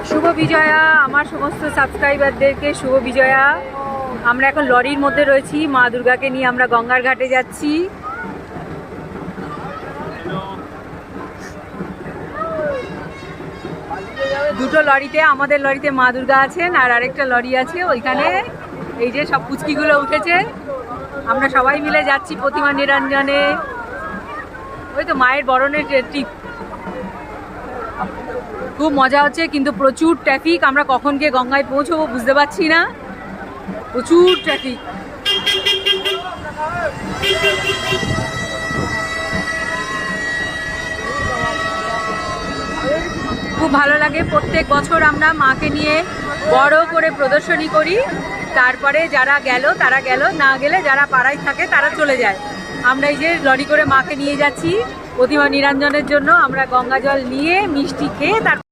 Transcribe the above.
শুভ বিজয়া, আমার সমস্ত সাবস্ক্রাইবারদেরকে শুভ বিজয়া। আমরা এখন লরির মধ্যে রয়েছি, মা দুর্গাকে নিয়ে আমরা গঙ্গার ঘাটে যাচ্ছি। দুটো লরিতে, আমাদের লরিতে মা দুর্গা আছেন আর আরেকটা লরি আছে ওইখানে। এই যে সব পুচকিগুলো উঠেছে, আমরা সবাই মিলে যাচ্ছি প্রতিমা নিরঞ্জনে। ওই তো মায়ের বরণের ট্রিপ, খুব মজা হচ্ছে কিন্তু প্রচুর ট্রাফিক। আমরা কখন গিয়ে গঙ্গায় পৌঁছবো বুঝতে পারছি না, প্রচুর ট্রাফিক। খুব ভালো লাগে, প্রত্যেক বছর আমরা মাকে নিয়ে বড় করে প্রদর্শনী করি। তারপরে যারা গেল তারা গেল, না গেলে যারা পাড়ায় থাকে তারা চলে যায়। আমরা এই যে লরি করে মাকে নিয়ে যাচ্ছি প্রতিমা নিরঞ্জনের জন্য। আমরা গঙ্গা জল নিয়ে মিষ্টি খেয়ে তার